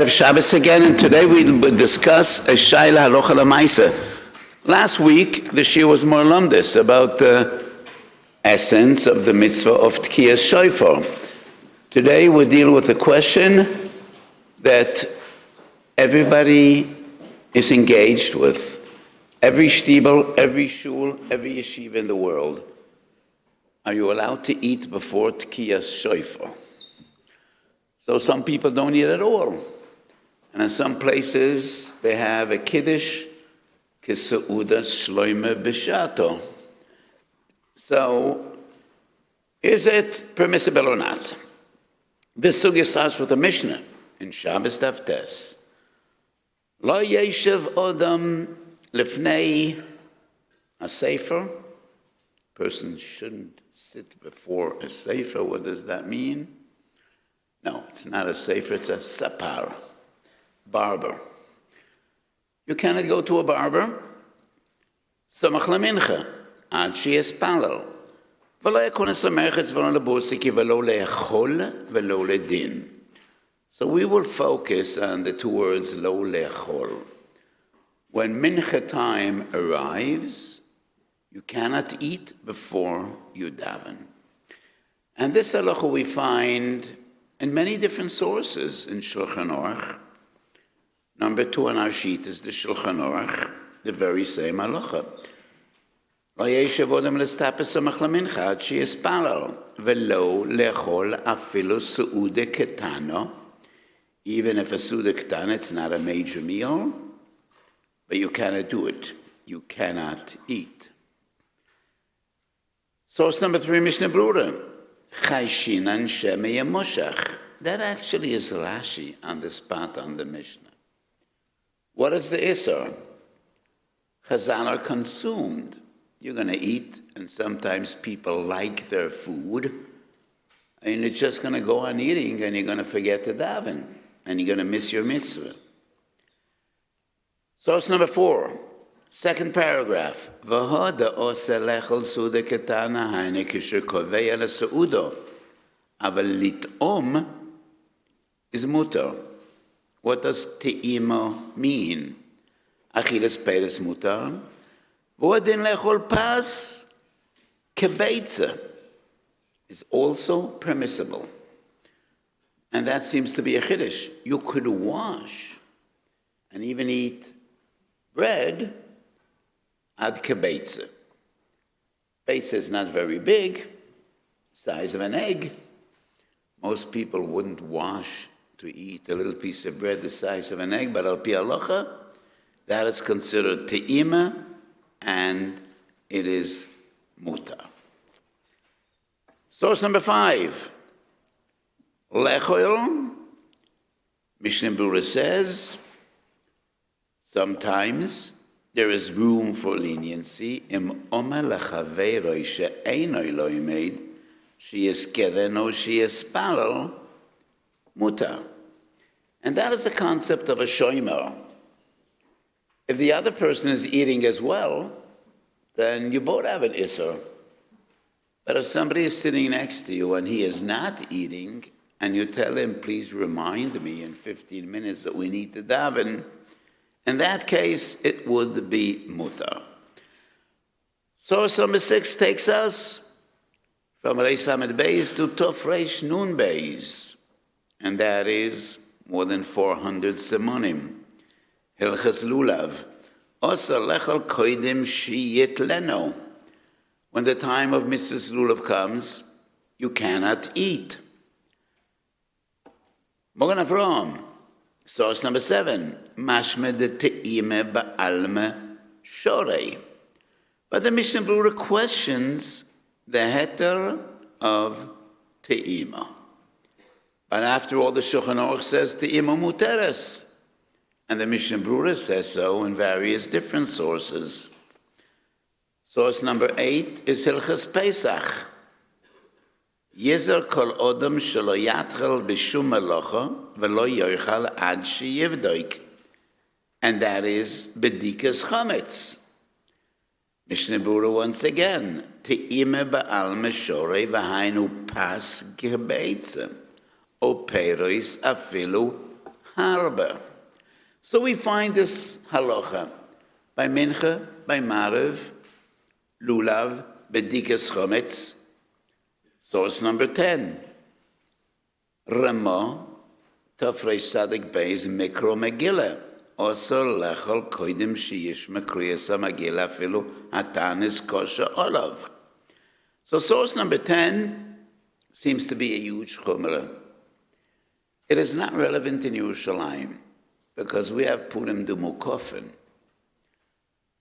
Of Shabbos again, and today we will discuss a Shaila Halocha L'Maisa. Last week, the Shiur was more lumdis about the essence of the mitzvah of Tekias Shofar. Today we deal with the question that everybody is engaged with. Every shtibel, every shul, every yeshiva in the world. Are you allowed to eat before Tekias Shofar? So some people don't eat at all. And in some places, they have a Kiddush, Kisauda Shloime Bishato. So, is it permissible or not? This sugya starts with a Mishnah in Shabbos Daf Tes. Lo yeshiv odam lifnei a sefer. Person shouldn't sit before a sefer. What does that mean? No, it's not a sefer, it's a sapar. Barber. You cannot go to a barber. Samach lemincha. Ad sheyespalel. V'lo yakones lemerchetz v'lo lebusiki v'lo le'achol v'lo le'din. So we will focus on the two words lo le'achol. When mincha time arrives, you cannot eat before you daven. And this halacha we find in many different sources in Shulchan Aruch. Number 2 on our sheet is the Shulchan Aruch, the very same halacha. Lo yeshiv odam l'stapes samach lemincha ad sheyespalel v'lo le'achol afilu seuda ketano. Even if a seuda ketana, it's not a major meal, but you cannot do it. You cannot eat. Source number 3, Mishnah Brura. Chayshinan shemei moshach. That actually is Rashi on the spot on the Mishnah. What is the Isser? Chazal are consumed. You're going to eat, and sometimes people like their food, and you're just going to go on eating, and you're going to forget to daven, and you're going to miss your mitzvah. Source number 4, second paragraph. V'hoda ose lechel suda ketana haine kisher kovei ala seudo, aval lit'om is mutar. What does te'ima mean? Achilas peres mutar. V'odin lechol pas kebeitza is also permissible. And that seems to be a chiddush. You could wash and even eat bread ad kebeitza. Beitza is not very big, size of an egg. Most people wouldn't wash to eat a little piece of bread the size of an egg, but al pi halacha, that is considered te'ima, and it is mutar. Source number 5, lechol. Mishnah Brura says, sometimes there is room for leniency. Im omer lechaveroi she'einoi lo yimed, sheyizkereno sheyespalel, mutar. And that is the concept of a shomer. If the other person is eating as well, then you both have an isser. But if somebody is sitting next to you and he is not eating, and you tell him, please remind me in 15 minutes that we need to daven, in that case, it would be mutar. Source number 6 takes us from Reish Lamed Beis to Tov Reish Nun Beis. And that is more than 400 simonim. Hilchas Lulav. Also, lechol koidim shiyit leno. When the time of Mrs. Lulav comes, you cannot eat. Mogan Avram. Source number 7. Mashme de te'ime ba'alme shorei. But the Mishnah Brura questions the heter of te'ima. But after all, the Shulchan Aruch says te'ima muteres. And the Mishnah Brura says so in various different sources. Source number 8 is Hilchas Pesach. Yezer kol odam shelo yatchel b'shum melacha v'lo yochal ad sheyivdoik. And that is bedikas chametz. Mishnah Brura once again. Te'ime ba'al meshorei v'hainu pas gebeitze. O perois afilu harba. So we find this halacha by mincha, by marev, lulav, bedikas chometz. Source number 10. Rama, tafresh sadik beis mikro megillah. Also lechol koidim sheyish mekriyas megillah filu hatanis kosher olav. So source number 10 seems to be a huge chumrah. It is not relevant in Yerushalayim because we have Purim Dumukofin.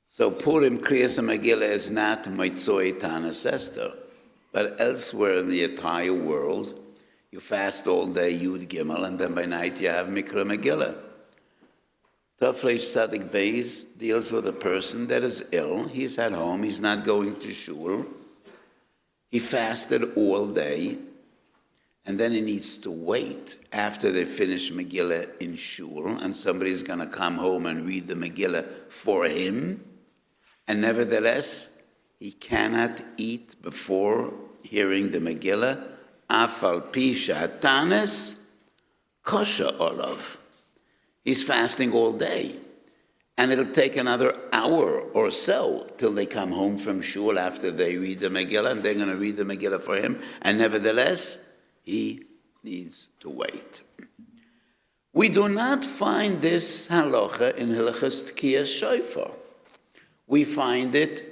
So Purim Kriyas Megillah is not Moitzoi Tanas Esther, but elsewhere in the entire world, you fast all day Yud Gimel, and then by night you have Mikra Megillah. Tafresh Tzadik Beis deals with a person that is ill. He's at home. He's not going to shul. He fasted all day, and then he needs to wait after they finish Megillah in shul, and somebody's going to come home and read the Megillah for him. And nevertheless, he cannot eat before hearing the Megillah. Afal pi shatanes kosher olav. He's fasting all day. And it'll take another hour or so till they come home from shul after they read the Megillah, and they're going to read the Megillah for him. And nevertheless, he needs to wait. We do not find this halacha in Hilchos Tekias Shofar. We find it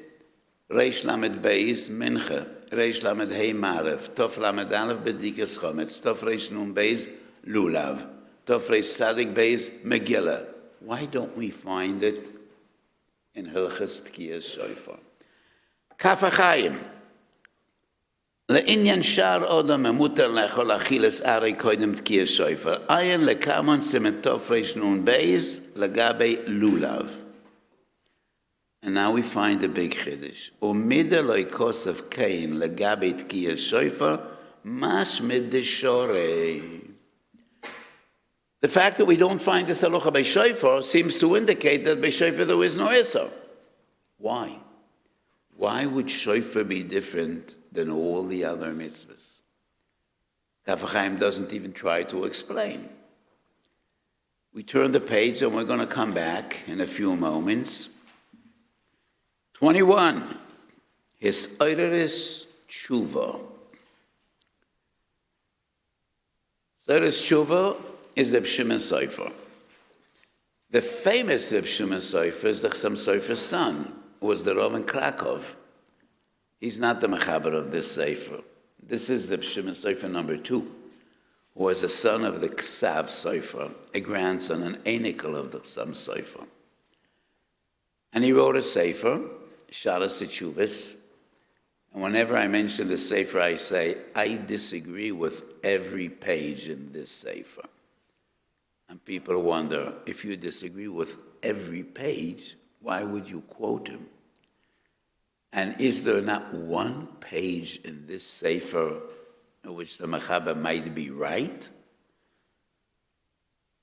Reish Lamed Beis Mincha, Reish Lamed Hey Marev, Tov Lamed Aleph Bedikas Chometz, Tov Reish Nun Beis Lulav, Tov Reish Tzadik Beis Megillah. Why don't we find it in Hilchos Tekias Shofar? Kaf HaChaim. לעניין שאר אדם המותר לאכול אכילס ארי קודם תקיעת שופר. עיין לכמון סימן תרנ"ב לגבי לולב. And now we find a big Kiddush. ומידה לא כוסף קיין לגבי תקיעת שופר, משמע דשורי. The fact that we don't find this halacha by shofar seems to indicate that by shofar there is no isur. Why? Why would shofar be different than all the other mitzvahs? Kaf HaChaim doesn't even try to explain. We turn the page and we're going to come back in a few moments. 21. His Eiris Tshuva. Eiris Tshuva is the Shimon Sofer. The famous Shimon Sofer is the Chassam Sofer's son, who was the Rav in Krakow. He's not the mechaber of this Sefer. This is the Shimon Sofer number 2, who was a son of the Ksav Sofer, a grandson, an enikel of the Chassam Sofer. And he wrote a Sefer, Shalas Teshuvos. And whenever I mention the Sefer, I say, I disagree with every page in this Sefer. And people wonder, if you disagree with every page, why would you quote him? And is there not one page in this Sefer in which the Mechaber might be right?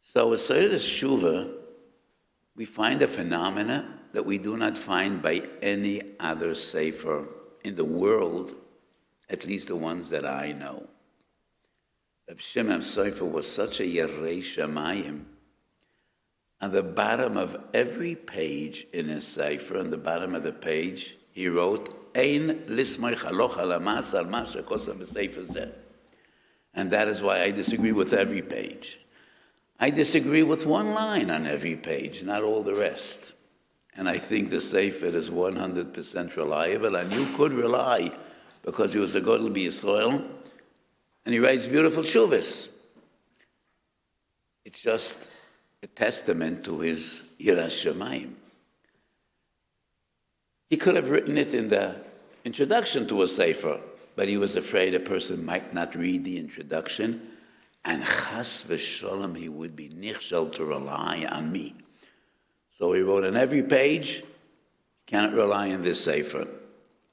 So with Eiris Tshuva, we find a phenomena that we do not find by any other Sefer in the world, at least the ones that I know. Reb Shimon Sofer was such a Yerei Shamayim. On the bottom of every page in his Sefer, on the bottom of the page, he wrote, Ein lismoich halocha lamas al ma shekosav b'sefer zeh. And that is why I disagree with every page. I disagree with one line on every page, not all the rest. And I think the Sefer is 100% reliable, and you could rely, because he was a Godel B'Yisrael, and he writes beautiful tshuvos. It's just a testament to his Yiras Shamayim. He could have written it in the introduction to a Sefer, but he was afraid a person might not read the introduction, and chas v'sholom, he would be nichshel to rely on me. So he wrote on every page, cannot rely on this Sefer.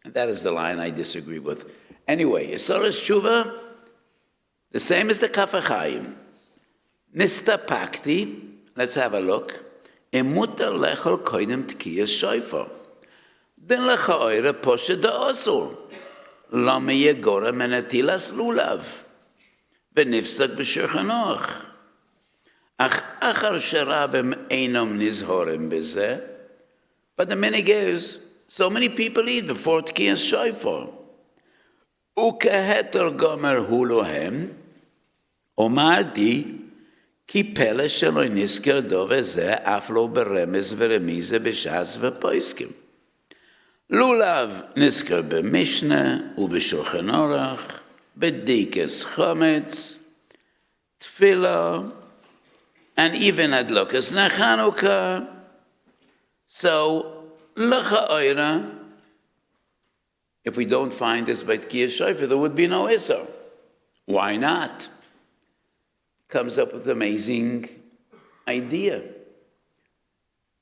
And that is the line I disagree with. Anyway, Eiris Tshuva, the same as the Kaf HaChaim. Nistapakti, let's have a look. Emutar lechol koidem Tekias Shofar. Den lecha oire poshe da'osur. Lama yegora menatilas lulav. V'nifsak b'shulchan aruch. אך אחר שרבים אינם נזהרים בזה, but the minhag is, so many people eat before Tekias Shofar. וכהתר גומר הוא להם, אמרתי, כי פלא שלא נזכר דבר זה, אף לא ברמז ורמיזה בש"ס ופוסקים. לולב נזכר במשנה ובשולחן אורח, בדיקס חומץ, תפילה, and even adlokas na Chanukah. So, l'cha'oira, if we don't find this by Tekias Shofar, there would be no Isser. Why not? Comes up with an amazing idea.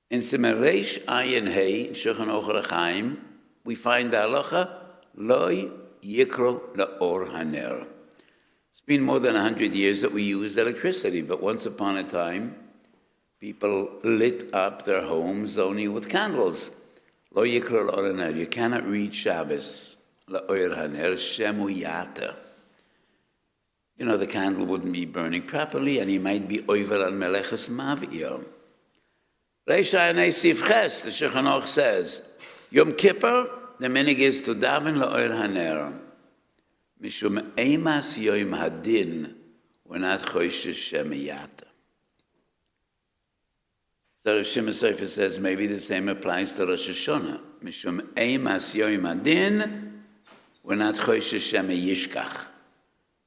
In Simaresh Ayin Hey, in Shulchan Aruch HaChaim, we find the halacha, Loi Yikro La'or Haner. It's been more than 100 years that we used electricity, but once upon a time, people lit up their homes only with candles. Lo Yikro La'or Haner. You cannot read Shabbos. La'or Haner Shemu Yata. You know, the candle wouldn't be burning properly, and he might be over al meleches mav'ir. Reish Ayin Sif Ches, the Shulchan Aruch says, Yom Kippur, the minhag is to daven la'or haner. Mishum eimas yom hadin, we're not choishes shemiyata. So Rav Shimon Sofer says maybe the same applies to Rosh Hashanah. Mishum eimas yom hadin, we're not choishes shemiyishkach.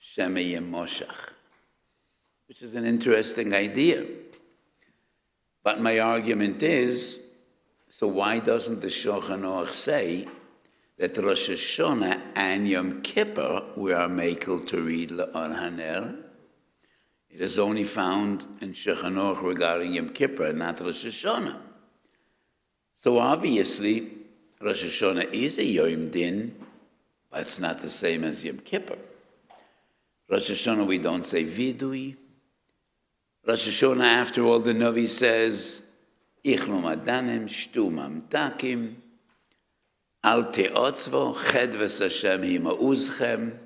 Shemeyemoshach, which is an interesting idea. But my argument is, so why doesn't the Shulchan Aruch say that Rosh Hashanah and Yom Kippur we are makel to read La'or Haner? It is only found in Shulchan Aruch regarding Yom Kippur, not Rosh Hashanah. So obviously, Rosh Hashanah is a Yom Din, but it's not the same as Yom Kippur. Rosh Hashanah, we don't say vidui. Rosh Hashanah, after all, the Navi says, Ichlu madanim, shtu mamtakim, al te'otzvo, chedves Hashem hima'uzchem.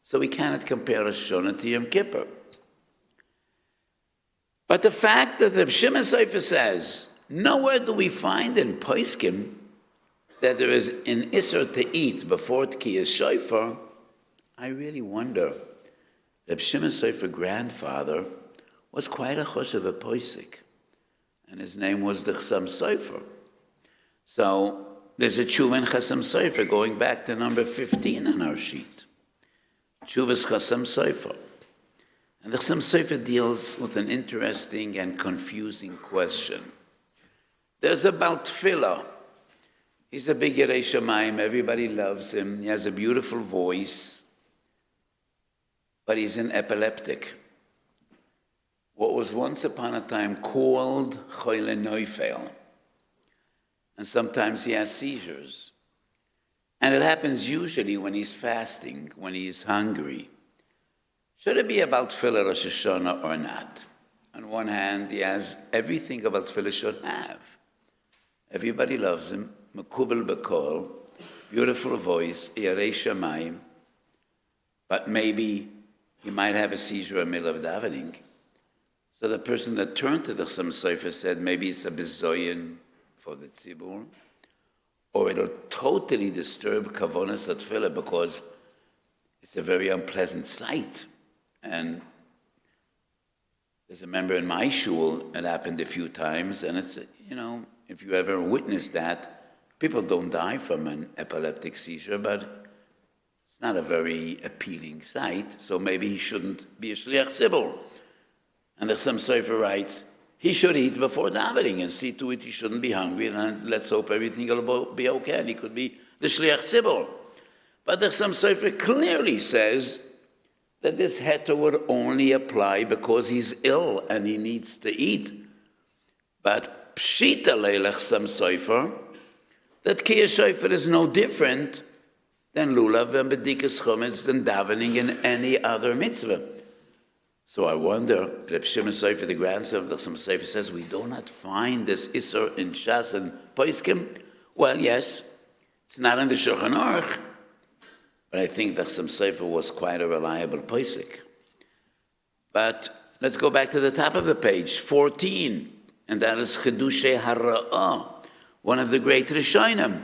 So we cannot compare Rosh Hashanah to Yom Kippur. But the fact that the Shimon Sofer says, nowhere do we find in Poskim that there is an Isser to eat before Tekias Shofar, I really wonder. Reb Shimon Sofer's grandfather was quite a choshev a posik, and his name was the Chassam Sofer. So there's a tshuva in Chassam Sofer going back to number 15 in our sheet. Tshuva's Chassam Sofer. And the Chassam Sofer deals with an interesting and confusing question. There's a Baal Tefillah. He's a big Yerei Shamayim. Everybody loves him. He has a beautiful voice. But he's an epileptic. What was once upon a time called Choyle Neufel. And sometimes he has seizures. And it happens usually when he's fasting, when he's hungry. Should it be about Tefillah Rosh Hashanah or not? On one hand, he has everything about Tefillah should have. Everybody loves him. Mekubel Bekol, beautiful voice, Yerei Shamayim. But maybe he might have a seizure in the middle of davening. So the person that turned to the Chassam Sofer said maybe it's a bizoyin for the tzibur, or it'll totally disturb kavonas atfilah because it's a very unpleasant sight. And there's a member in my shul, it happened a few times, and it's, you know, if you ever witnessed that, people don't die from an epileptic seizure, but it's not a very appealing sight, so maybe he shouldn't be a shliach tzibur. And the Chassam Sofer writes, he should eat before davening and see to it he shouldn't be hungry, and let's hope everything will be okay, and he could be the shliach tzibur. But the Chassam Sofer clearly says that this heter would only apply because he's ill and he needs to eat. But pshita leilech Chassam Sofer, that Tekias Shofar is no different than lulav and bedikas chometz, than davening and any other mitzvah. So I wonder, Reb Shimon Sofer, the grandson of the Chassam Sofer, says, we do not find this Isser in Shas and Poskim. Well, yes, it's not in the Shulchan Aruch, but I think the Chassam Sofer was quite a reliable posik. But let's go back to the top of the page, 14, and that is Chidushei Hara'ah, one of the great Rishonim.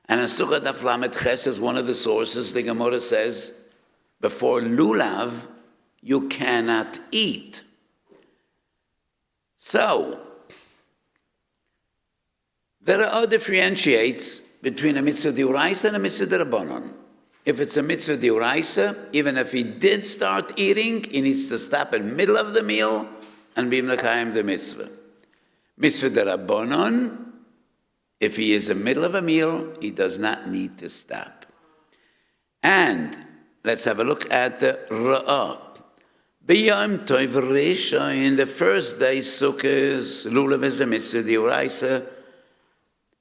And in Sukkot Daf Lamed Ches is one of the sources. The Gemara says, before lulav, you cannot eat. So, the Ra'ah differentiates between a mitzvah d'oraisa and a mitzvah d'Rabbanan. If it's a mitzvah d'oraisa, even if he did start eating, he needs to stop in the middle of the meal and be mekayim the mitzvah. Mitzvah d'Rabbanan, if he is in the middle of a meal, he does not need to stop. And let's have a look at the Ra'ah. B'yom tov rishon, in the first day, Sukkot, lulav is a mitzvah d'oraisa.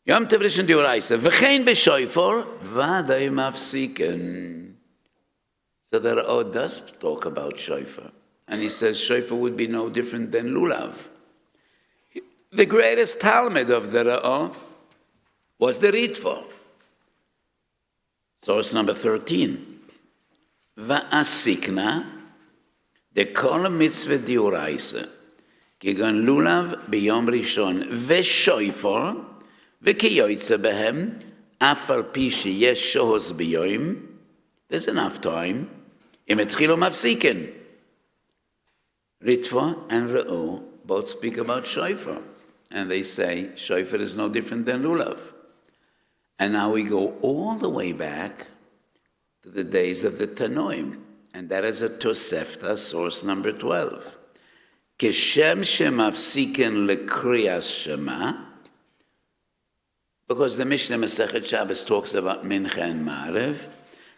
Yom tov rishon d'oraisa. V'chein b'shofar, v'adai mafsiken. So the Ra'ah does talk about shofar. And he says shofar would be no different than lulav. The greatest Talmud of the Ra'ah was the Ritva. Source number 13. Va'asikna, the kol mitzvah d'oraisa, kigon lulav b'yom rishon v'shofar, v'kiyoytze behem, af al pi sheyesh shohos b'yom, there's enough time, im etchilo mafsiken. Ritva and Ra'ah both speak about shofar, and they say shofar is no different than lulav. And now we go all the way back to the days of the Tanoim, and that is a Tosefta, source number 12. Keshem shemafsiken lekriyas shema, because the Mishnah Masechet Shabbos talks about Mincha and Maariv.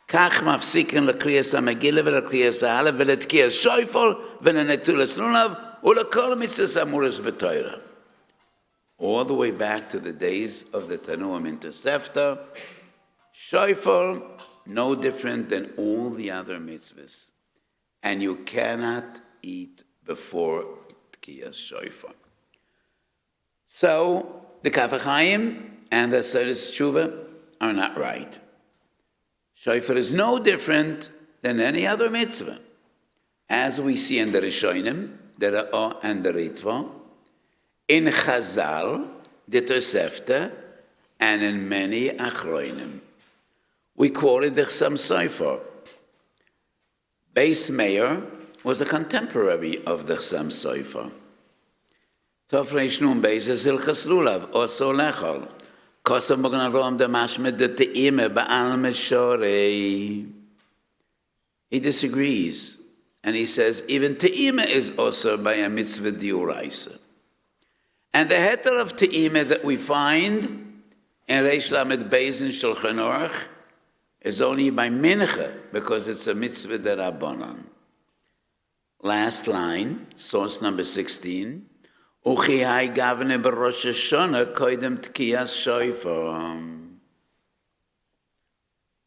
Kach mafsiken lekriyas hamegillah v'lekriyas ha'alev v'letkiyas shofar v'lenetulas lulav u'lekol mitzvos amuras b'Torah. All the way back to the days of the Tanuim in Tosefta, shofar, no different than all the other mitzvahs. And you cannot eat before Tekias shofar. So, the Kaf HaChaim and the Seres Tshuva are not right. Shofar is no different than any other mitzvah. As we see in the Rishonim, the Ra'ah and the Ritva, in Chazal, the Tosefta, and in many Achroinim. We quoted the Chassam Sofer. Beis Meir was a contemporary of the Chassam Sofer. Tov Reish Nun Beis is Hilchas Lulav, Oso Lechol. Kosav Mogan Arom Damashmed de Te'ime Ba'al Meshorei. He disagrees, and he says even Te'ime is also by a mitzvah d'oraisa. And the heter of Te'ime that we find in Reish Lamed Beis in Shulchan Aruch is only by Mincha, because it's a mitzvah d'Rabbanan. Last line, source number 16. Uchi hai gavne b'Rosh Hashanah koidem Tekias shofar.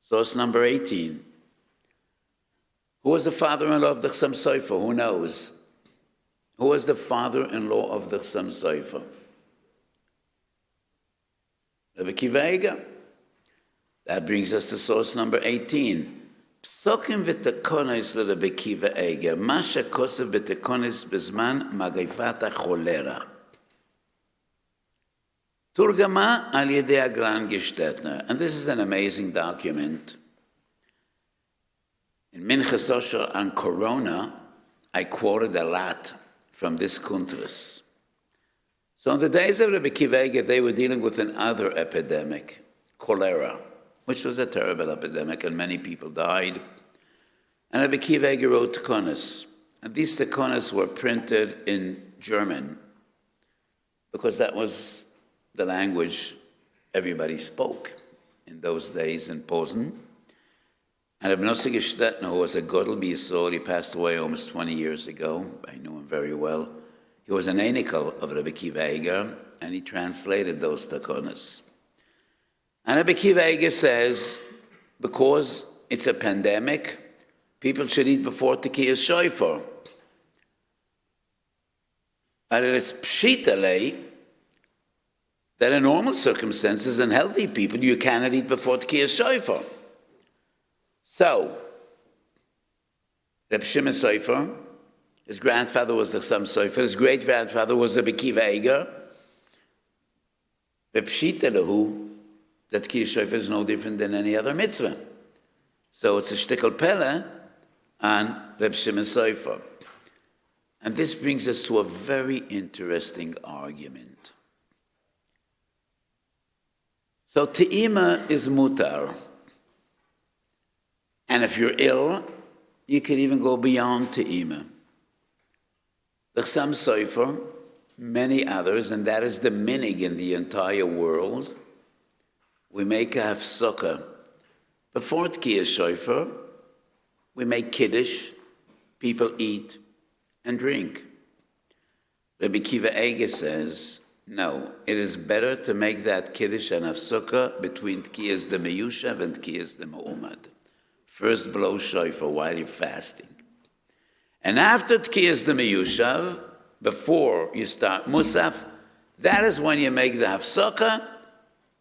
Source number 18. Who was the father-in-law of the Chassam Sofer? Who knows? Who was the father-in-law of the Chassam Sofer? Rabbi Akiva Eiger. That brings us to source number 18. Psokim v'tekonis l'Rabbi Akiva Eiger, masha kosev v'tekonis b'zman magifat ha'cholera. Turgama al yedei Agran Gishtetner. And this is an amazing document. In Minchas Osher on Corona, I quoted a lot from this kuntras. So in the days of Rabbi Akiva Eiger, they were dealing with another epidemic, cholera, which was a terrible epidemic, and many people died. And Rabbi Akiva Eiger wrote Tekonis. And these Tekonis were printed in German, because that was the language everybody spoke in those days in Posen. And Rabbi Nossi Gishtetner, who was a Godel B'Yisrael, he passed away almost 20 years ago. I knew him very well. He was an Einikel of Rabbi Akiva Eiger, and he translated those Tekonis. And Rabbi Akiva Eiger says, because it's a pandemic, people should eat before Tekias shofar. And it is pshitale that in normal circumstances and healthy people, you cannot eat before Tekias shofar. So, Reb Shimon Sofer His grandfather was the Chassam Sofer. His great-grandfather was the Bekiva Eiger. Pshita lehu, that Tekias Shofar is no different than any other mitzvah. So it's a shtickle pele on Reb Shimon Sofer. And this brings us to a very interesting argument. So te'ima is mutar. And if you're ill, you can even go beyond te'ima. The Chassam Sofer, many others, and that is the minig in the entire world, we make a hafsokah. Before Tekias Shofar, we make Kiddush, people eat and drink. Rabbi Kiva Eiger says, no, it is better to make that Kiddush and hafsokah between Tekias the Meyushav and Tekias the Me'umad. First blow Shofar while you're fasting. And after Tekias the Meyushav, before you start Musaf, that is when you make the hafsokah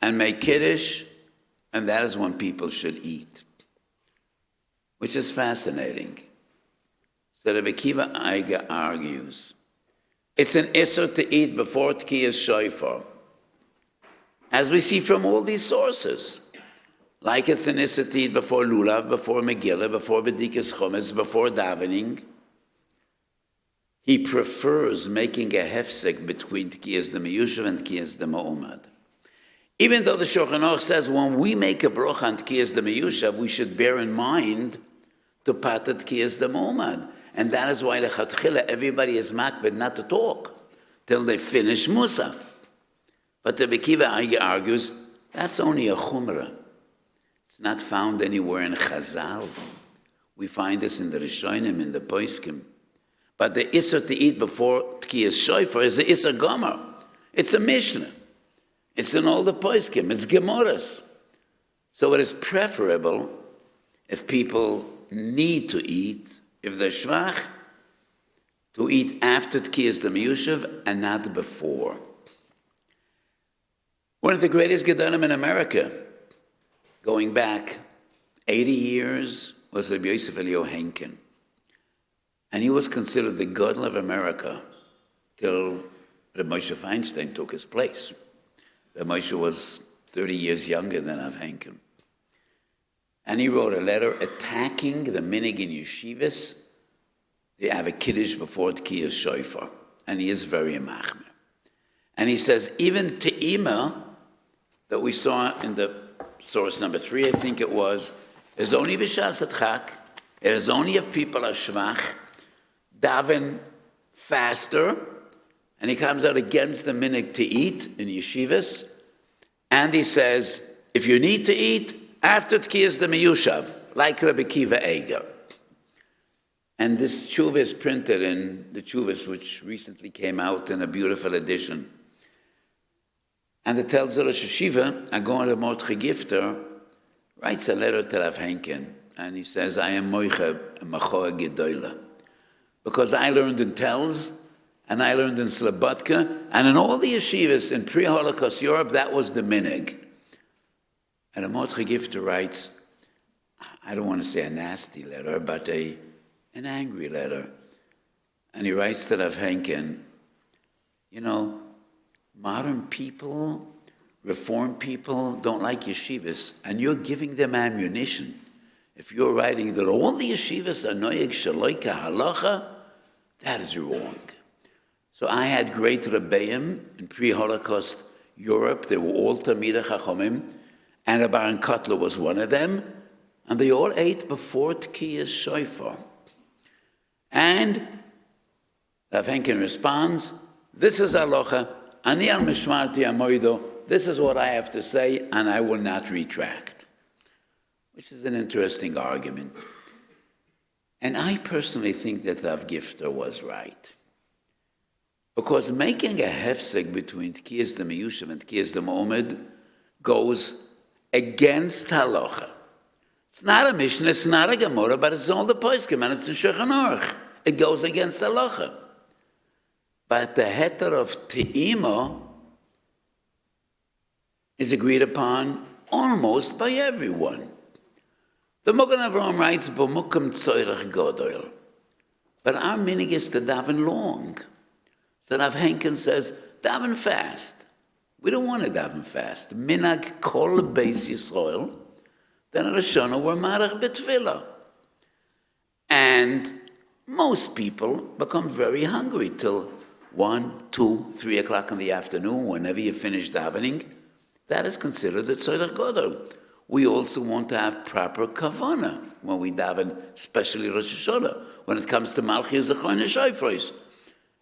and make Kiddush, and that is when people should eat, which is fascinating. So Rabbi Kiva Eiger argues, it's an issur to eat before Tekias Shofar, as we see from all these sources. Like it's an issur to eat before Lulav, before Megillah, before Bedikas Chometz, before davening. He prefers making a hefsek between Tekias the Meyushav and Tekias the Me'umad. Even though the Shulchan Aruch says when we make a brocha on Tekias the Meyushav, we should bear in mind to pata Tekias the Me'umad. And that is why lechatchila everybody is makbid not to talk till they finish Musaf. But the Bekiva argues that's only a chumrah. It's not found anywhere in Chazal. We find this in the Rishonim, in the Poskim. But the issur to eat before Tekias Shofar is the issur gomer. It's a Mishnah. It's in all the Poskim. It's Gemoras. So it is preferable if people need to eat, if they're shvach, to eat after Tekias the Meyushav and not before. One of the greatest Gedolim in America, going back 80 years, was Rabbi Yosef Eliyahu Henkin. And he was considered the Gadol of America till Rabbi Moshe Feinstein took his place. Rabbi Moshe was 30 years younger than Rav Henkin. And he wrote a letter attacking the minig in yeshivas. They have a Kiddush before Tekias Shofar. And he is very machmir. And he says, even te'ima, that we saw in the source number 3, I think it was, is only b'shas adchak. It is only if people are shvach, daven faster, and he comes out against the minig to eat in yeshivas, and he says, if you need to eat, after Tekias the Meyushav, like Rabbi Kiva Eiger. And this tshuva is printed in the tshuvas, which recently came out in a beautiful edition. And the Telzer Rosh Yeshiva, Agon Mordechai Gifter, writes a letter to Rav Henkin, and he says, I am moicha machoa gedola. Because I learned in Telz, and I learned in Slobodka, and in all the yeshivas in pre-Holocaust Europe, that was the minig. And Mordechai Gifter writes, I don't want to say a nasty letter, but an angry letter. And he writes to Rav Henkin, you know, modern people, reformed people don't like yeshivas, and you're giving them ammunition. If you're writing that all the yeshivas are noyeg shaloika halacha, that is wrong. So I had great rebbeim in pre-Holocaust Europe. They were all Talmidei Chachomim, and Rabbi Aaron Kotler was one of them, and they all ate before Tekias Shofar. And Rav Henkin responds, this is halacha, ani al mishmarti amoido, this is what I have to say, and I will not retract. Which is an interesting argument. And I personally think that Rav Gifter was right. Because making a hefsek between Tekias the Meyushav and Tekias the Me'umad goes against halacha. It's not a Mishnah, it's not a Gemara, but it's all the poskim, and it's the Shulchan Aruch. It goes against halacha. But the heter of te'ima is agreed upon almost by everyone. The Magen Avraham writes, "B'mukim tzorech gadol." But our minhag is to daven long. So Rav Henkin says, daven fast. We don't want to daven fast. Minhag kol beis Yisrael, then at Hashanah we're marach b'tfilah. And most people become very hungry till 1, 2, 3 o'clock in the afternoon, whenever you finish davening. That is considered the tzorech gadol. We also want to have proper kavanah when we daven, especially Rosh Hashanah, when it comes to Malchi Zechon and Shofar.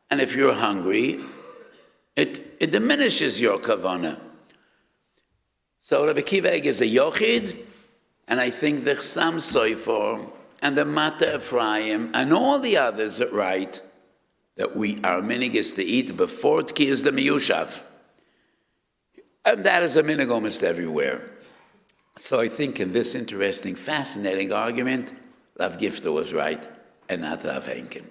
And if you're hungry, it diminishes your kavanah. So Rabbi Akiva is a yochid, and I think the Chsam Sofer and the Mata Ephraim and all the others that write that our minhag is to eat before Tekias the Miyushav. And that is a minhag almost everywhere. So I think in this interesting, fascinating argument, Rav Gifter was right, and not Rav Henkin.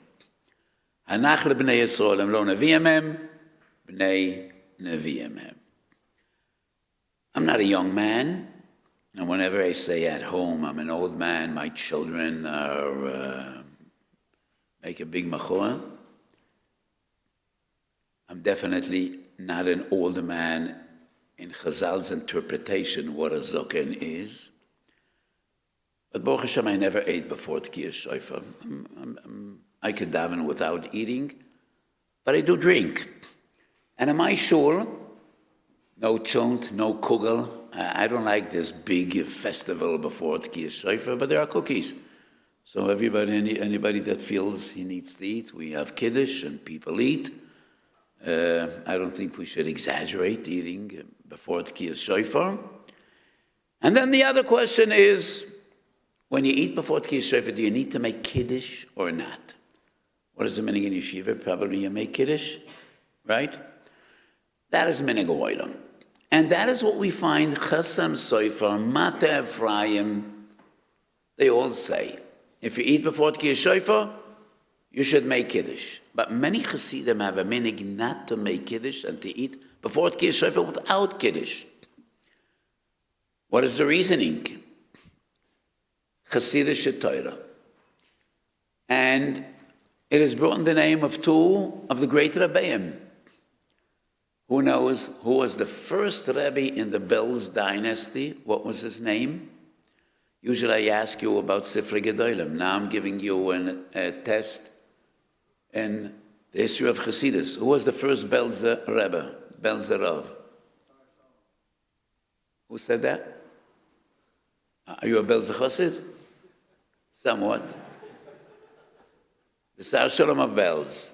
Hanach lebnei Yisrael em lo neviim hem, bnei neviim hem. I'm not a young man, and whenever I say at home I'm an old man, my children are make a big machua. I'm definitely not an older man in Chazal's interpretation what a zoken is. But Baruch Hashem, I never ate before Tekias Shofar. I could daven without eating, but I do drink. And in my shul, no chont, no kugel. I don't like this big festival before Tekias Shofar, but there are cookies. So anybody that feels he needs to eat, we have Kiddush and people eat. I don't think we should exaggerate eating before Tekias Shofar. And then the other question is, when you eat before Tekias Shofar, do you need to make Kiddush or not? What is the minhag in yeshiva? Probably you make Kiddush, right? That is minhag oilam. And that is what we find, Chasam Sofer, Mata Ephraim, they all say. If you eat before Tekias Shofar, you should make Kiddush. But many Chassidim have a minhag not to make Kiddush and to eat before Tekias Shofar without Kiddush. What is the reasoning? Chassidish Torah. And it is brought in the name of two of the great Rebbeim. Who knows who was the first Rebbe in the Belz dynasty? What was his name? Usually I ask you about Sifrei Gedolim. Now I'm giving you a test in the history of Chassidus. Who was the first Belzer Rebbe? Belzer Rav. Who said that? Are you a Belzer Chassid? Somewhat. The Sar Shalom of Belz.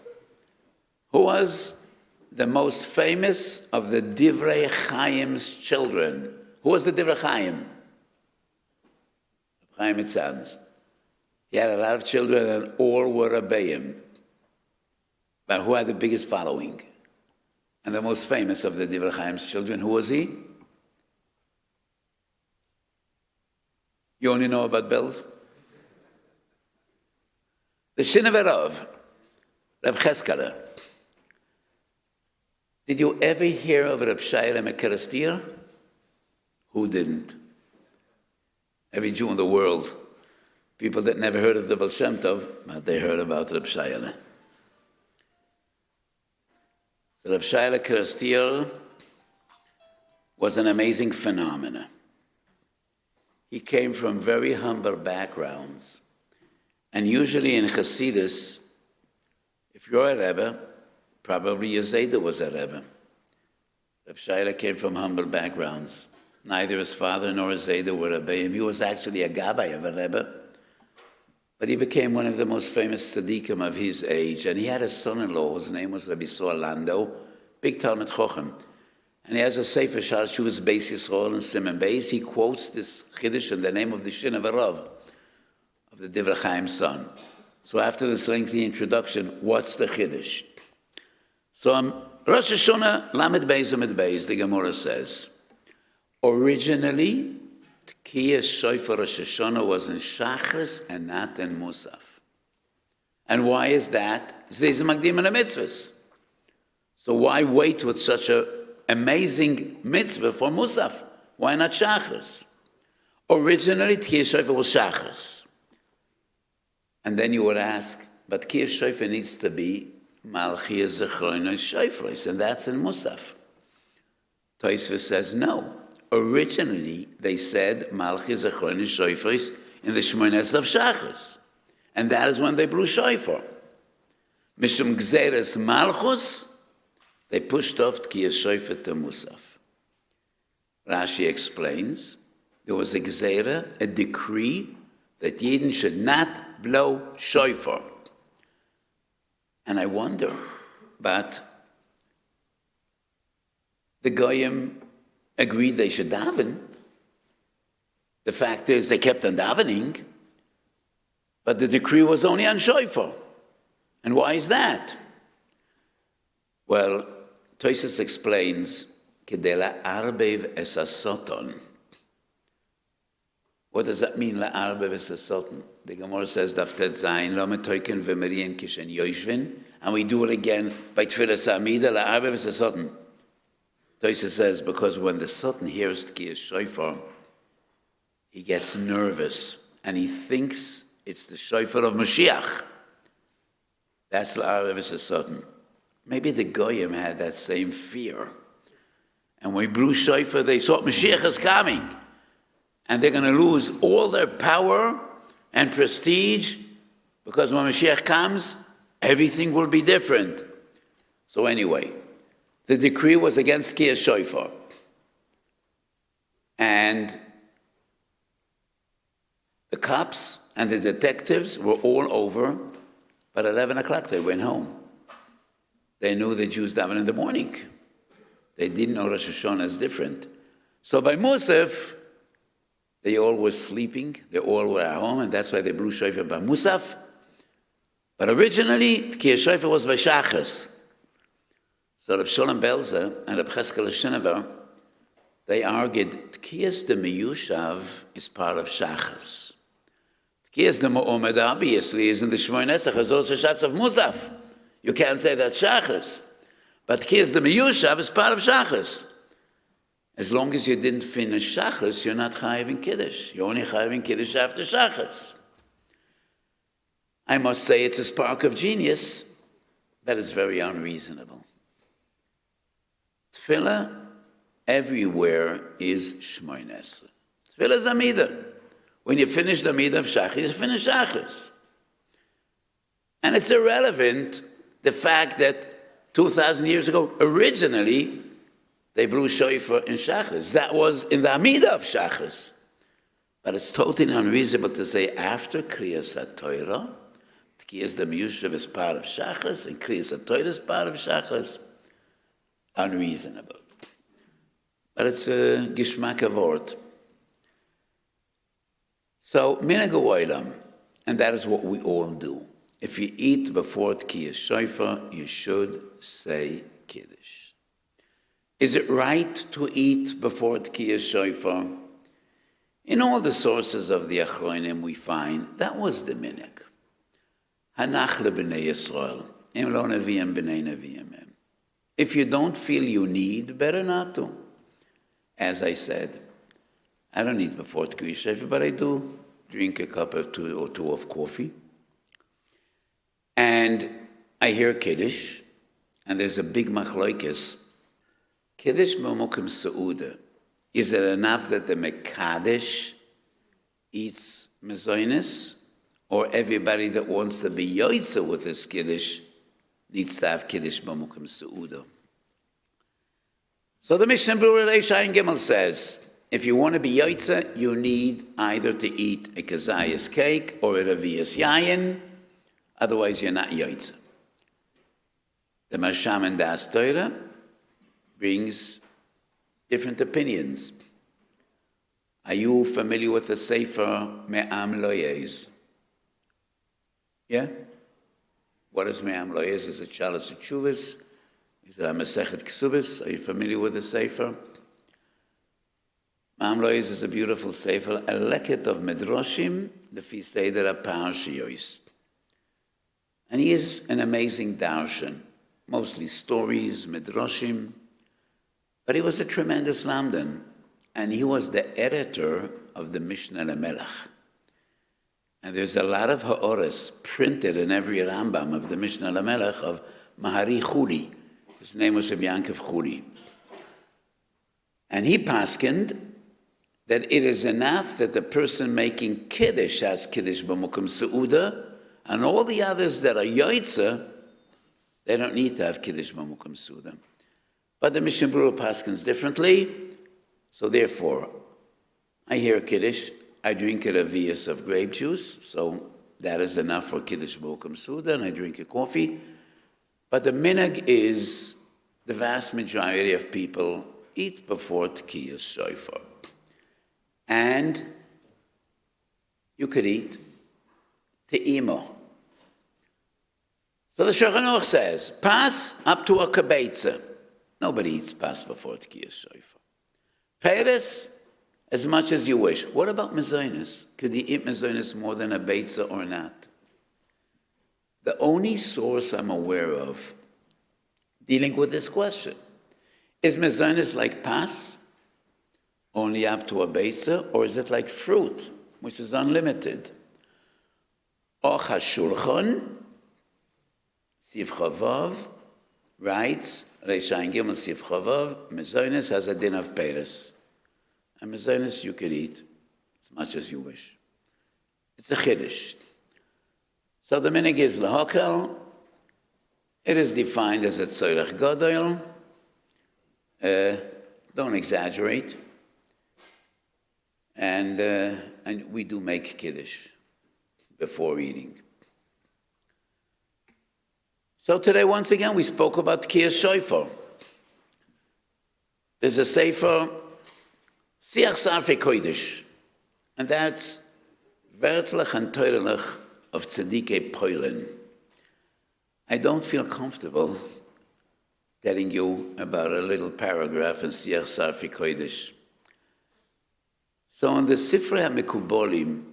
Who was the most famous of the Divrei Chaim's children? Who was the Divrei Chaim? Chaim Itzan's. He had a lot of children and all were Rebbeim. But who had the biggest following? And the most famous of the Divrei Chaim's children, who was he? You only know about Belz? The Shinaverav, Reb Cheskala. Did you ever hear of Reb Shlomo Mekerastir? Who didn't? Every Jew in the world. People that never heard of the Baal Shem Tov, but they heard about Reb Shlomo. So Reb Shlomo Mekerastir was an amazing phenomenon. He came from very humble backgrounds. And usually in Chassidus, if you're a Rebbe, probably your Zayda was a Rebbe. Reb Shlomo came from humble backgrounds. Neither his father nor his Zayda were Rebbeim. He was actually a Gabbai of a Rebbe. But he became one of the most famous tzaddikim of his age. And he had a son-in-law whose name was Rabbi Soa Lando, big Talmud Chochem. And he has a Sefer Shar Shuvas Beis Yisrael and Siman Beis. He quotes this Kiddush in the name of the Shinaverav, of the Divrei Chaim's son. So after this lengthy introduction, what's the Kiddush? So Rosh Hashanah, Lamed Beis Amid Beis, the Gemara says, originally, Tekias Shofar Rosh Hashanah was in Shachris and not in Musaf. And why is that? Zeh Magdim and a mitzvahs. So why wait with such an amazing mitzvah for Musaf? Why not Shachris? Originally, Tekias Shofar was Shachris. And then you would ask, but Tekias Shofar needs to be Malchi Zechronos Shofros, and that's in Musaf. Tosfos says no. Originally, they said Malchi Zechronos Shofros in the Shmones of Shachris, and that is when they blew Shofar. Mishum Gzeres Malchus, they pushed off Tekias Shofar to Musaf. Rashi explains, there was a gzera, a decree, that Yidden should not blow shofar. And I wonder, but the Goyim agreed they should daven. The fact is, they kept on davening, but the decree was only on shofar. And why is that? Well, Tosfos explains, Kedei la'arbev es hasoton. What does that mean, la'arbev es hasoton? The Gemara says, Daftet Zayin, lo metoiken v'merien kishen yoshvin, and we do it again by Tfilas Amida, la'arbev es hasoton. Tosfos says, because when the soton hears Tekias Shofar, he gets nervous, and he thinks it's the Shofar of Mashiach. That's la'arbev es hasoton. Maybe the Goyim had that same fear. And when we blew shofar, they thought Mashiach is coming. And they're going to lose all their power and prestige, because when Mashiach comes, everything will be different. So anyway, the decree was against Tekias Shofar. And the cops and the detectives were all over, but at 11 o'clock they went home. They knew the Jews daven in the morning. They didn't know Rosh Hashanah is different. So by Musaf, they all were sleeping, they all were at home, and that's why they blew shofar by Musaf. But originally, Tekias Shofar was by Shachas. So Reb Sholem Belzer and Reb Cheskel Shinover, they argued, Tekias de Miyushav is part of Shachas. Tekias de Mu'omed obviously is in the Shmoy Netzach, is also Shatz of Musaf. You can't say that's Shachas. But Tekias de Miyushav is part of Shachas. As long as you didn't finish Shachas, you're not chayiv in Kiddush. You're only chayiv in Kiddush after Shachas. I must say it's a spark of genius, but it's very unreasonable. Tefillah everywhere is Shmoy Nesra. Tefillah is Amida. When you finish the Amida of Shachas, you finish Shachas. And it's irrelevant, the fact that 2,000 years ago, originally, they blew shofar in Shachas. That was in the Amida of Shachas. But it's totally unreasonable to say after Kriyas HaTorah, Tekias de Miyushav is part of Shachas, and Kriyas HaTorah is part of Shachas. Unreasonable. But it's a Gishmak Avort. So, Minhag Olam, and that is what we all do. If you eat before Tekias Shofar, you should say Kiddush. Is it right to eat before Tekias Shofar? In all the sources of the Achronim we find, that was the minhag. Hanach lebnei Yisrael, im lo neviim b'nei neviim. If you don't feel you need, better not to. As I said, I don't eat before Tekias Shofar, but I do drink a cup or two of coffee. And I hear Kiddush, and there's a big machlokes. Kiddush b'mokum seuda. Is it enough that the Mekadesh eats mezonos, or everybody that wants to be yoitza with this Kiddush needs to have Kiddush b'mokum seuda? So the Mishnah Berurah Reish Ayin Gimel says, if you want to be yoitza, you need either to eat a kazayas cake or a revias yayin, otherwise you're not yoitza. The Marsham and Das Torah brings different opinions. Are you familiar with the Sefer Me'am Lo Yez? Yeah? What is Me'am Lo Yez? Is it Shalos Tshuvos? Is it a Masechet Ksubis? Are you familiar with the Sefer? Me'am Lo Yez is a beautiful Sefer, a leket of Midrashim, lefi Seder HaParshiyos. And he is an amazing darshan, mostly stories, Midrashim. But he was a tremendous lamdan, and he was the editor of the Mishnah LeMelech. And there's a lot of ha'oras printed in every Rambam of the Mishnah Lamelech of Mahari Chuli. His name was Rabbi Yankov Chuli. And he paskined that it is enough that the person making Kiddush has Kiddush b'mukum Seuda, and all the others that are Yoitza, they don't need to have Kiddush b'mukum Seuda. But the Mishnah Berurah paskins differently, so therefore, I hear Kiddush, I drink a vias of grape juice, so that is enough for Kiddush b'mukum Seuda, and I drink a coffee. But the minhag is the vast majority of people eat before Tekias Shofar. And you could eat te'imo. So the Shulchan Aruch says, pas up to a kabetza. Nobody eats pas before Tekias Shofar. Peres, as much as you wish. What about mezainis? Could you eat mezainis more than a beitza or not? The only source I'm aware of dealing with this question is mezainis like pas, only up to a beitza, or is it like fruit, which is unlimited? Och HaShulchan, Siv Chavav, writes, Reishayin Gimel Siv Chavav, mezainis has a din of peres. And mezainis you could eat as much as you wish. It's a chiddush. So the minhag is lahakel. It is defined as a tzorech gadol. Don't exaggerate. And we do make Kiddush before eating. So today, once again, we spoke about Tekias Shofar. There's a sefer, Siach Sarfei Kodesh, and that's Wertlich and Teurelich of Tzadikei Poilen. I don't feel comfortable telling you about a little paragraph in Siach Sarfei Kodesh. So in the Sifrei HaMekubolim,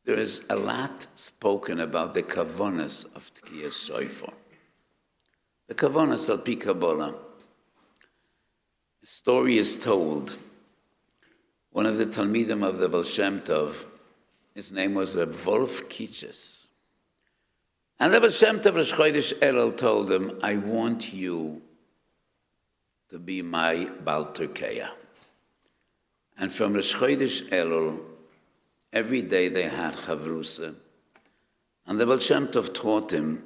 there is a lot spoken about the kavonas of Tekias Shofar. The kavonas al pi Kabbalah. A story is told. One of the Talmidim of the Baal Shem Tov, his name was Reb Wolf Kitches. And the Baal Shem Tov Rosh Chodesh Elul told him, I want you to be my Baal Turkeya. And from Rosh Chodesh Elul, every day they had Chavrusa. And the Baal Shem Tov taught him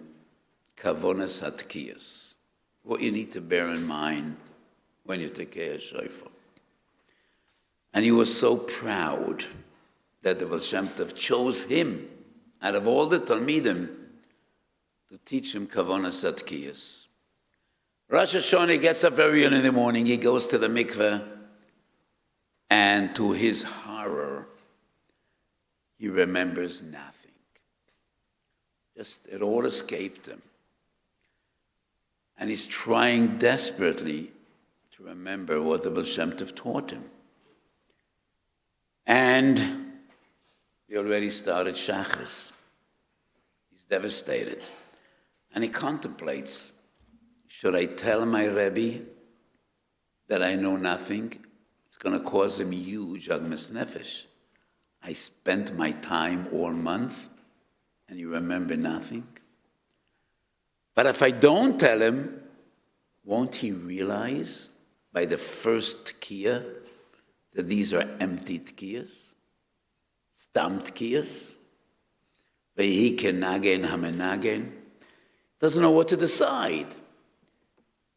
Kavonas HaTekiyas, what you need to bear in mind when you take Tekias Shofar. And he was so proud that the Baal Shem Tov chose him, out of all the Talmidim, to teach him Kavonas HaTekiyas. Rosh Hashanah, he gets up very early in the morning, he goes to the mikveh, and to his horror, he remembers nothing. Just, it all escaped him. And he's trying desperately to remember what the Baal Shem Tov taught him. And he already started Shachris. He's devastated. And he contemplates, should I tell my Rebbe that I know nothing? It's going to cause him huge agmas nefesh. I spent my time all month, and you remember nothing? But if I don't tell him, won't he realize by the first Tekiah that these are empty Tekiyas? Stam Tekiyas? Vehi kenagen hamenagen? Doesn't know what to decide.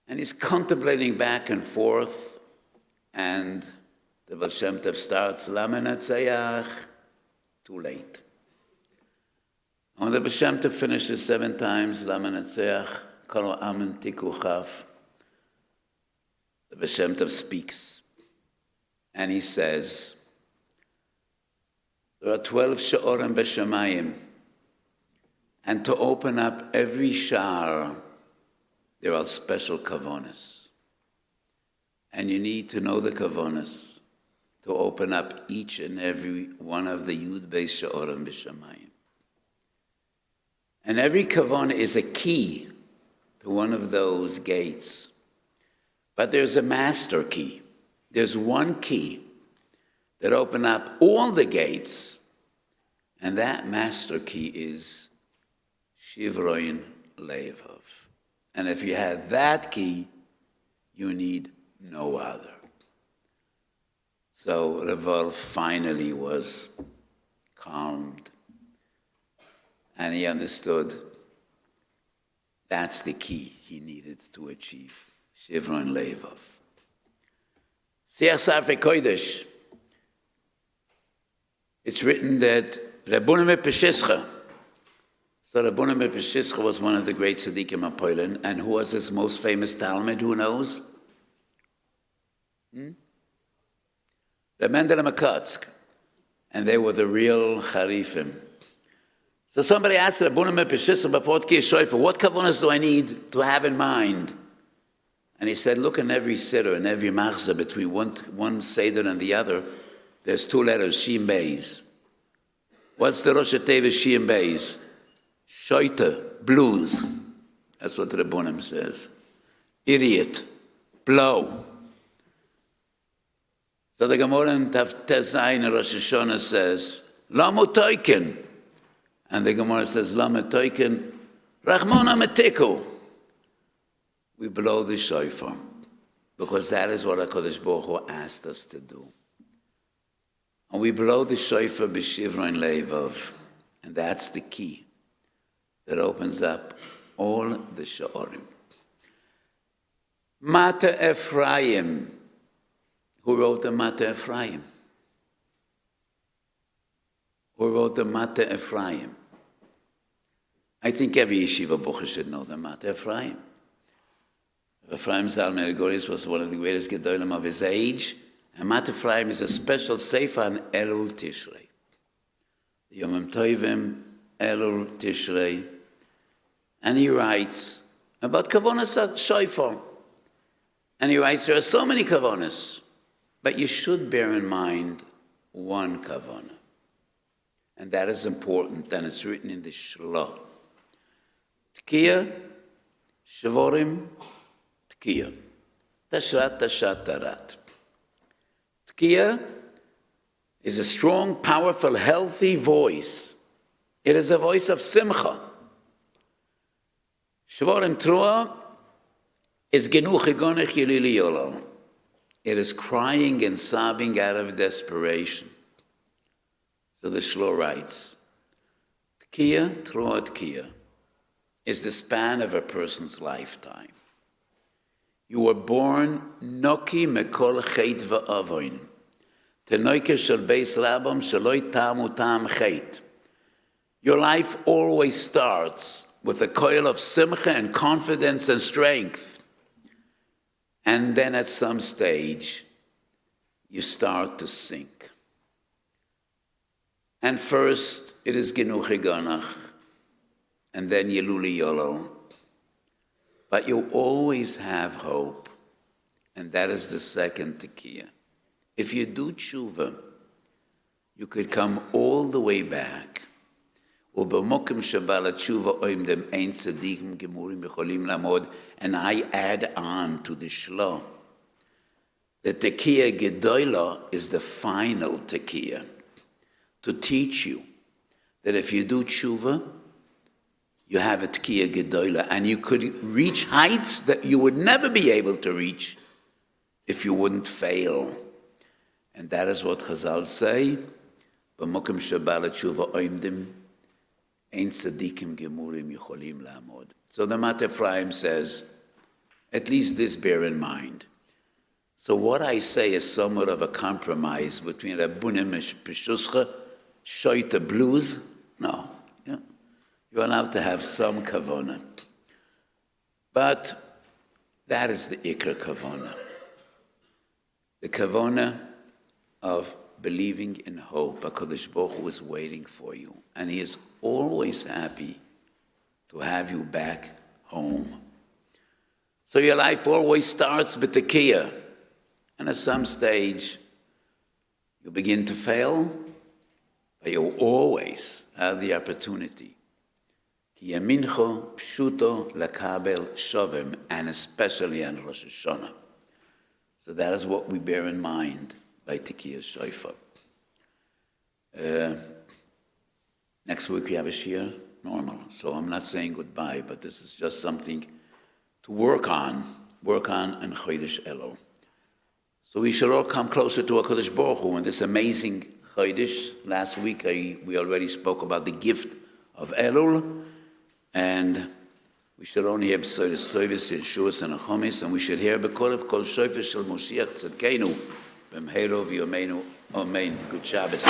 And he's contemplating back and forth, and the Baal Shem Tov starts, Lama Natzayach, too late. When the Baal Shem Tov finishes 7 times, Lama Natzayach, Kol Amen Tiku Chav, the Baal Shem Tov speaks, and he says, there are 12 She'orim B'Shamayim, and to open up every sha'ar, there are special kavonas. And you need to know the kavonas to open up each and every one of the Yud Beis She'orim B'Shamayim. And every kavana is a key to one of those gates. But there's a master key. There's one key that opens up all the gates. And that master key is Shivroin Levov. And if you have that key, you need no other. So Revolve finally was calmed. And he understood that's the key he needed to achieve. Shivroin Levov. Kiddush. It's written that Rabbunim Peshischa. So Rabbunim Peshischa was one of the great tzaddikim of Poland, and who was his most famous Talmud? Who knows? The Mendele Makotsk. And they were the real Harifim. So somebody asked Rabbunim Peshischa before Tekias Shofar, what kavanas do I need to have in mind? And he said, look in every siddur, in every machzah, between one seder and the other, there's two letters, Shin Beis. What's the Rosh Hashanah Shin Beis? Shoita, blues. That's what the Rabbunim says. Idiot, blow. So the Gemara in Tezayin in Rosh Hashanah says, Lama Toiken. And the Gemara says, Lama Toiken, Rachmona Metiko. We blow the shofar, because that is what HaKadosh Baruch Hu asked us to do. And we blow the shofar b'shivroin levov, and that's the key that opens up all the shiurim. Mata Ephraim. Who wrote the Mata Ephraim? Who wrote the Mata Ephraim? I think every yeshiva bucher should know the Mata Ephraim. Ephraim Zalman Goris was one of the greatest gedolim of his age, and Mata Ephraim is a special sefer on Elul Tishrei. Yomim Tovim, Elul Tishrei, and he writes about kavanas shofar. And he writes, there are so many kavanas, but you should bear in mind one kavanah. And that is important, and it's written in the Shlit. Tekias, Shavorim, Tekias. Tashrat, Tashat, Tarat. Tekias is a strong, powerful, healthy voice. It is a voice of simcha. Shavorim Trua is genuch egonech yelili yolol. It is crying and sobbing out of desperation. So the Shlo writes, Tekias, Trua Tekias, is the span of a person's lifetime. You were born noki mekol chet va'avoin. Tenoike shel beis rabam sheloi tamu tam chet. Your life always starts with a coil of simcha and confidence and strength. And then at some stage, you start to sink. And first, it is genuch egonach, and then yeluli yolo. But you always have hope, and that is the second tekias. If you do tshuva, you could come all the way back. And I add on to the shlo. The tekias gedola is the final tekias, to teach you that if you do tshuva, you have a tekias gedola, and you could reach heights that you would never be able to reach if you wouldn't fail. And that is what Chazal say, b'mokem shebal tshuva oimdim, ein tzadikim gemurim yicholim la'amod. So the Mata Ephraim says, at least this bear in mind. So what I say is somewhat of a compromise between Rabbunim Peshischa, Shoita blues. No, you're allowed to have some kavanah. But that is the ikar kavanah. The kavanah of believing in hope. HaKadosh Baruch Hu is waiting for you. And He is always happy to have you back home. So your life always starts with tekias. And at some stage, you begin to fail, but you always have the opportunity. Ki yamincho pshuto lakabel shovim, and especially on Rosh Hashanah. So that is what we bear in mind by Tekias Shofar. Next week we have a Shiur, normal. So I'm not saying goodbye, but this is just something to work on in Chodesh Elul. So we should all come closer to HaKadosh Baruch Hu in this amazing Chodesh. Last week we already spoke about the gift of Elul, and we should only hear B'soides Tovis, Yeshuas, and Achomis, and we should hear B'korav Kol Shofar Shel Moshiach Tzedkeinu, B'mheiro V'yomeinu, Amen. Good Shabbos.